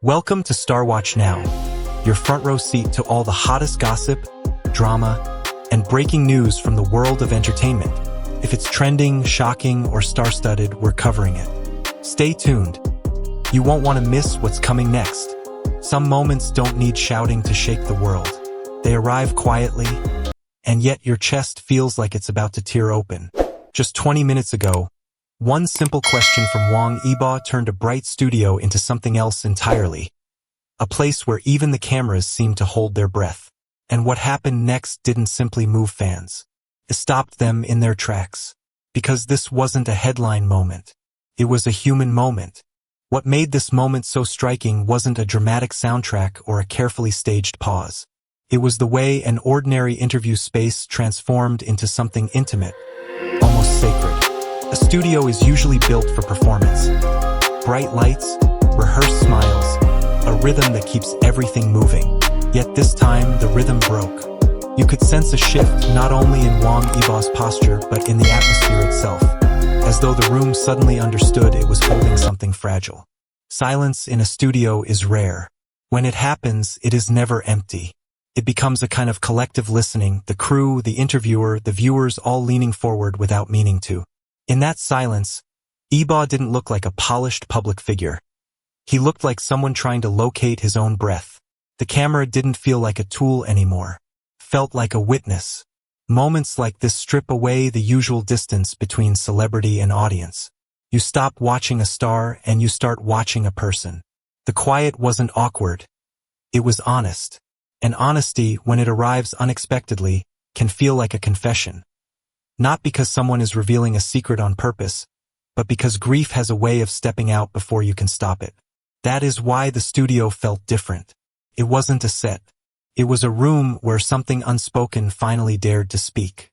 Welcome to StarWatch Now, your front row seat to all the hottest gossip, drama, and breaking news from the world of entertainment. If it's trending, shocking, or star-studded, we're covering it. Stay tuned. You won't want to miss what's coming next. Some moments don't need shouting to shake the world. They arrive quietly, and yet your chest feels like it's about to tear open. Just 20 minutes ago, one simple question from Wang Yibo turned a bright studio into something else entirely. A place where even the cameras seemed to hold their breath. And what happened next didn't simply move fans. It stopped them in their tracks. Because this wasn't a headline moment. It was a human moment. What made this moment so striking wasn't a dramatic soundtrack or a carefully staged pause. It was the way an ordinary interview space transformed into something intimate, almost sacred. A studio is usually built for performance. Bright lights, rehearsed smiles, a rhythm that keeps everything moving. Yet this time, the rhythm broke. You could sense a shift not only in Wang Yibo's posture, but in the atmosphere itself, as though the room suddenly understood it was holding something fragile. Silence in a studio is rare. When it happens, it is never empty. It becomes a kind of collective listening, the crew, the interviewer, the viewers all leaning forward without meaning to. In that silence, Yibo didn't look like a polished public figure. He looked like someone trying to locate his own breath. The camera didn't feel like a tool anymore. Felt like a witness. Moments like this strip away the usual distance between celebrity and audience. You stop watching a star and you start watching a person. The quiet wasn't awkward. It was honest. And honesty, when it arrives unexpectedly, can feel like a confession. Not because someone is revealing a secret on purpose, but because grief has a way of stepping out before you can stop it. That is why the studio felt different. It wasn't a set. It was a room where something unspoken finally dared to speak.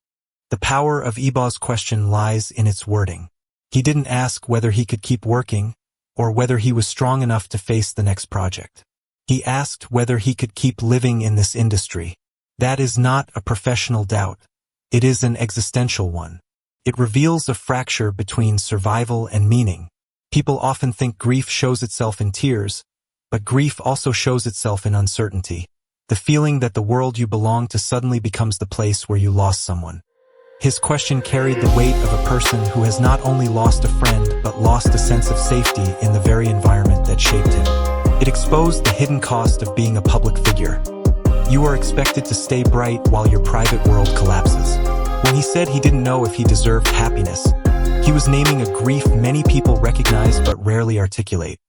The power of Yibo's question lies in its wording. He didn't ask whether he could keep working, or whether he was strong enough to face the next project. He asked whether he could keep living in this industry. That is not a professional doubt. It is an existential one. It reveals a fracture between survival and meaning. People often think grief shows itself in tears, but grief also shows itself in uncertainty. The feeling that the world you belong to suddenly becomes the place where you lost someone. His question carried the weight of a person who has not only lost a friend, but lost a sense of safety in the very environment that shaped him. It exposed the hidden cost of being a public figure. You are expected to stay bright while your private world collapses. When he said he didn't know if he deserved happiness, he was naming a grief many people recognize but rarely articulate.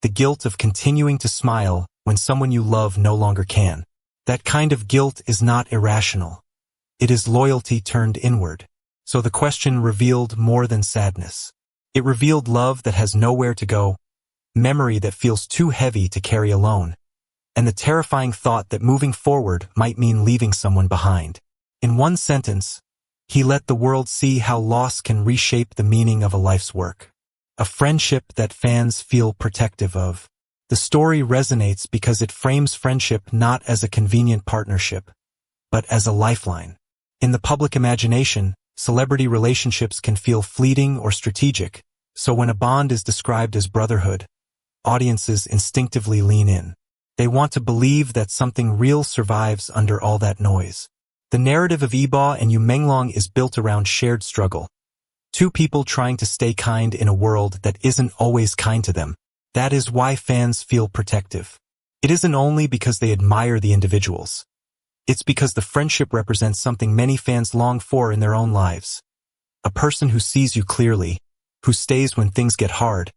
The guilt of continuing to smile when someone you love no longer can. That kind of guilt is not irrational. It is loyalty turned inward. So the question revealed more than sadness. It revealed love that has nowhere to go, memory that feels too heavy to carry alone, and the terrifying thought that moving forward might mean leaving someone behind. In one sentence, he let the world see how loss can reshape the meaning of a life's work. A friendship that fans feel protective of. The story resonates because it frames friendship not as a convenient partnership, but as a lifeline. In the public imagination, celebrity relationships can feel fleeting or strategic, so when a bond is described as brotherhood, audiences instinctively lean in. They want to believe that something real survives under all that noise. The narrative of Yibo and Yu Menglong is built around shared struggle. Two people trying to stay kind in a world that isn't always kind to them. That is why fans feel protective. It isn't only because they admire the individuals. It's because the friendship represents something many fans long for in their own lives. A person who sees you clearly, who stays when things get hard,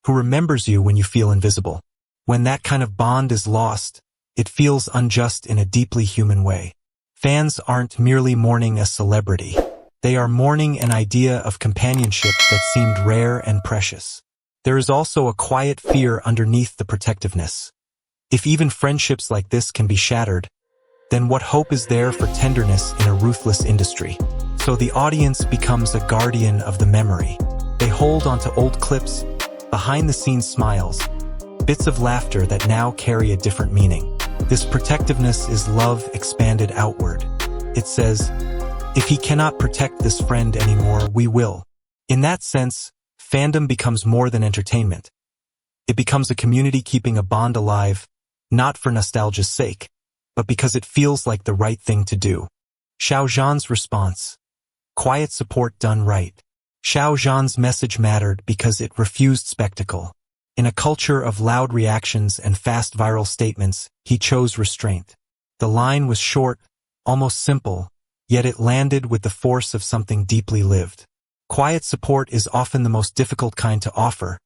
who remembers you when you feel invisible. When that kind of bond is lost, it feels unjust in a deeply human way. Fans aren't merely mourning a celebrity. They are mourning an idea of companionship that seemed rare and precious. There is also a quiet fear underneath the protectiveness. If even friendships like this can be shattered, then what hope is there for tenderness in a ruthless industry? So the audience becomes a guardian of the memory. They hold onto old clips, behind-the-scenes smiles, bits of laughter that now carry a different meaning. This protectiveness is love expanded outward. It says, if he cannot protect this friend anymore, we will. In that sense, fandom becomes more than entertainment. It becomes a community keeping a bond alive, not for nostalgia's sake, but because it feels like the right thing to do. Xiao Zhan's response. Quiet support done right. Xiao Zhan's message mattered because it refused spectacle. In a culture of loud reactions and fast viral statements, he chose restraint. The line was short, almost simple, yet it landed with the force of something deeply lived. Quiet support is often the most difficult kind to offer,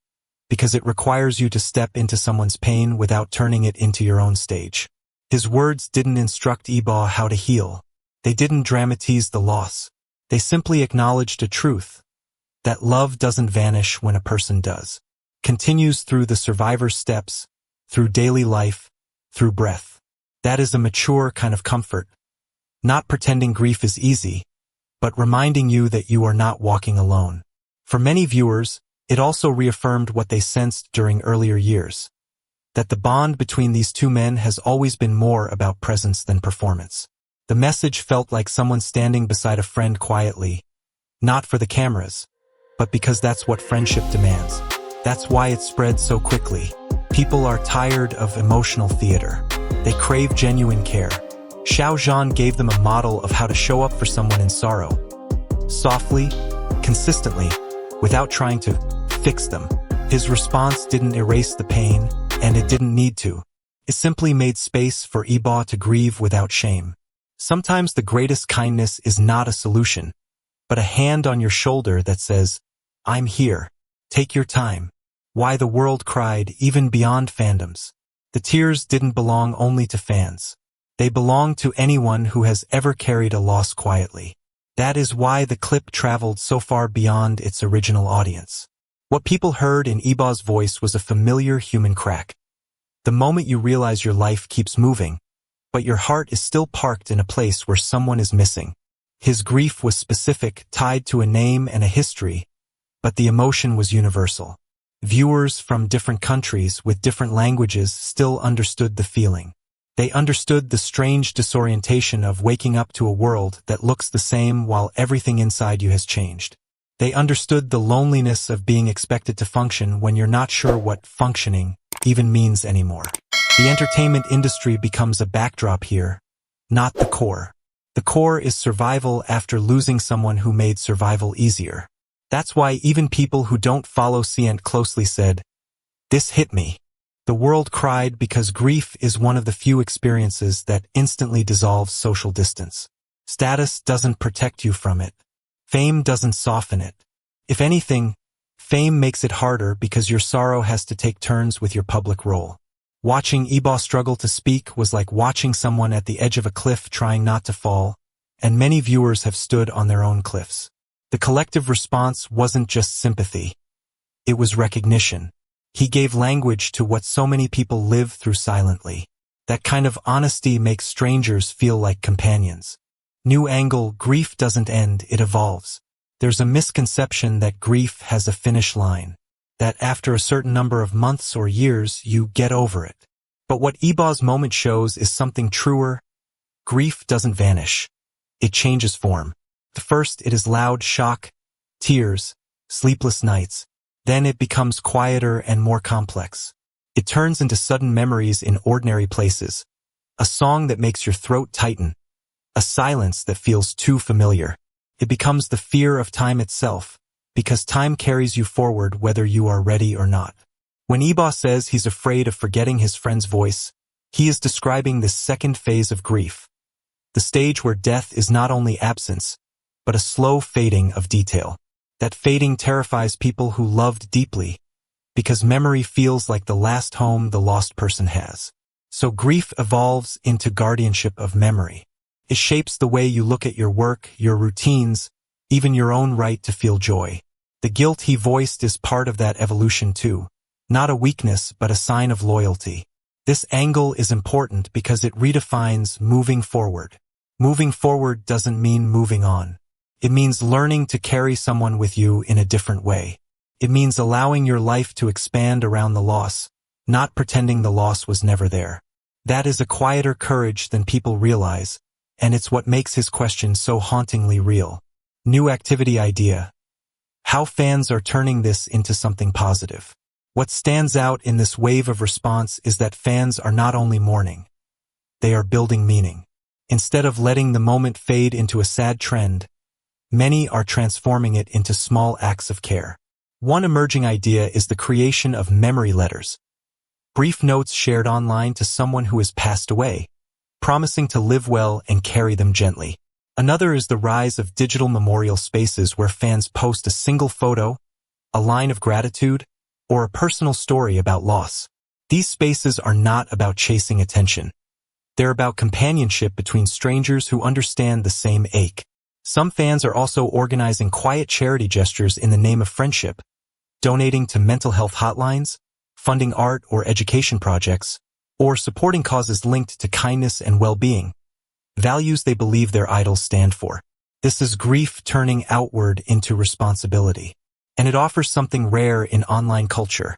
because it requires you to step into someone's pain without turning it into your own stage. His words didn't instruct Yibo how to heal. They didn't dramatize the loss. They simply acknowledged a truth, that love doesn't vanish when a person does. Continues through the survivor's steps, through daily life, through breath. That is a mature kind of comfort. Not pretending grief is easy, but reminding you that you are not walking alone. For many viewers, it also reaffirmed what they sensed during earlier years, that the bond between these two men has always been more about presence than performance. The message felt like someone standing beside a friend quietly, not for the cameras, but because that's what friendship demands. That's why it spread so quickly. People are tired of emotional theater. They crave genuine care. Xiao Zhan gave them a model of how to show up for someone in sorrow. Softly, consistently, without trying to fix them. His response didn't erase the pain, and it didn't need to. It simply made space for Yibo to grieve without shame. Sometimes the greatest kindness is not a solution, but a hand on your shoulder that says, I'm here. Take your time. Why the world cried even beyond fandoms. The tears didn't belong only to fans. They belong to anyone who has ever carried a loss quietly. That is why the clip traveled so far beyond its original audience. What people heard in Yibo's voice was a familiar human crack. The moment you realize your life keeps moving, but your heart is still parked in a place where someone is missing. His grief was specific, tied to a name and a history, but the emotion was universal. Viewers from different countries with different languages still understood the feeling. They understood the strange disorientation of waking up to a world that looks the same while everything inside you has changed. They understood the loneliness of being expected to function when you're not sure what functioning even means anymore. The entertainment industry becomes a backdrop here, not the core. The core is survival after losing someone who made survival easier. That's why even people who don't follow Scient closely said, "This hit me." The world cried because grief is one of the few experiences that instantly dissolves social distance. Status doesn't protect you from it. Fame doesn't soften it. If anything, fame makes it harder because your sorrow has to take turns with your public role. Watching Yibo struggle to speak was like watching someone at the edge of a cliff trying not to fall, and many viewers have stood on their own cliffs. The collective response wasn't just sympathy. It was recognition. He gave language to what so many people live through silently. That kind of honesty makes strangers feel like companions. New angle, grief doesn't end, it evolves. There's a misconception that grief has a finish line, that after a certain number of months or years, you get over it. But what Yibo's moment shows is something truer. Grief doesn't vanish. It changes form. First, it is loud shock, tears, sleepless nights. Then it becomes quieter and more complex. It turns into sudden memories in ordinary places. A song that makes your throat tighten. A silence that feels too familiar. It becomes the fear of time itself, because time carries you forward whether you are ready or not. When Yibo says he's afraid of forgetting his friend's voice, he is describing this second phase of grief. The stage where death is not only absence, but a slow fading of detail. That fading terrifies people who loved deeply, because memory feels like the last home the lost person has. So grief evolves into guardianship of memory. It shapes the way you look at your work, your routines, even your own right to feel joy. The guilt he voiced is part of that evolution too, not a weakness but a sign of loyalty. This angle is important because it redefines moving forward. Moving forward doesn't mean moving on. It means learning to carry someone with you in a different way. It means allowing your life to expand around the loss, not pretending the loss was never there. That is a quieter courage than people realize, and it's what makes his question so hauntingly real. New activity idea. How fans are turning this into something positive. What stands out in this wave of response is that fans are not only mourning, they are building meaning. Instead of letting the moment fade into a sad trend, many are transforming it into small acts of care. One emerging idea is the creation of memory letters, brief notes shared online to someone who has passed away, promising to live well and carry them gently. Another is the rise of digital memorial spaces where fans post a single photo, a line of gratitude, or a personal story about loss. These spaces are not about chasing attention. They're about companionship between strangers who understand the same ache. Some fans are also organizing quiet charity gestures in the name of friendship, donating to mental health hotlines, funding art or education projects, or supporting causes linked to kindness and well-being, values they believe their idols stand for. This is grief turning outward into responsibility. And it offers something rare in online culture,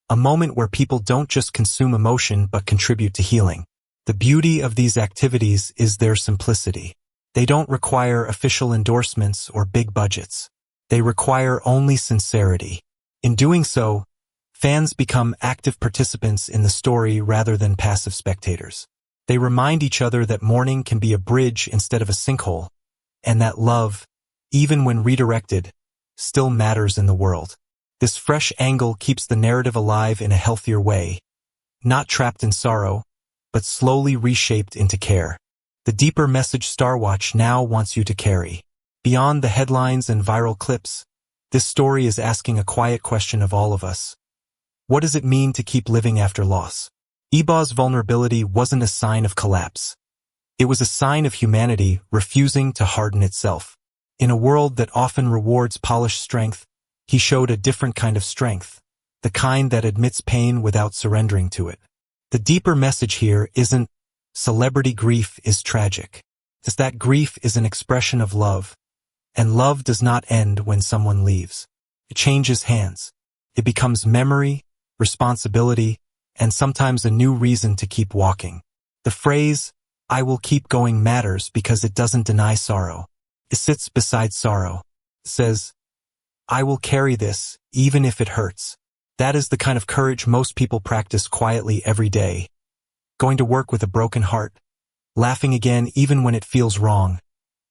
a moment where people don't just consume emotion but contribute to healing. The beauty of these activities is their simplicity. They don't require official endorsements or big budgets. They require only sincerity. In doing so, fans become active participants in the story rather than passive spectators. They remind each other that mourning can be a bridge instead of a sinkhole, and that love, even when redirected, still matters in the world. This fresh angle keeps the narrative alive in a healthier way, not trapped in sorrow, but slowly reshaped into care. The deeper message StarWatch now wants you to carry. Beyond the headlines and viral clips, this story is asking a quiet question of all of us. What does it mean to keep living after loss? Yibo's vulnerability wasn't a sign of collapse. It was a sign of humanity refusing to harden itself. In a world that often rewards polished strength, he showed a different kind of strength, the kind that admits pain without surrendering to it. The deeper message here isn't celebrity grief is tragic. It's that grief is an expression of love, and love does not end when someone leaves. It changes hands. It becomes memory, responsibility, and sometimes a new reason to keep walking. The phrase, "I will keep going," matters because it doesn't deny sorrow. It sits beside sorrow. It says, "I will carry this, even if it hurts." That is the kind of courage most people practice quietly every day. Going to work with a broken heart, laughing again even when it feels wrong,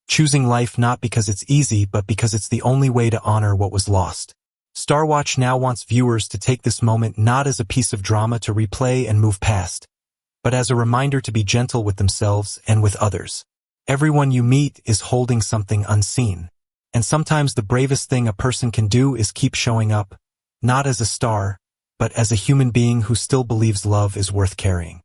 choosing life not because it's easy but because it's the only way to honor what was lost. StarWatch now wants viewers to take this moment not as a piece of drama to replay and move past, but as a reminder to be gentle with themselves and with others. Everyone you meet is holding something unseen, and sometimes the bravest thing a person can do is keep showing up, not as a star, but as a human being who still believes love is worth carrying.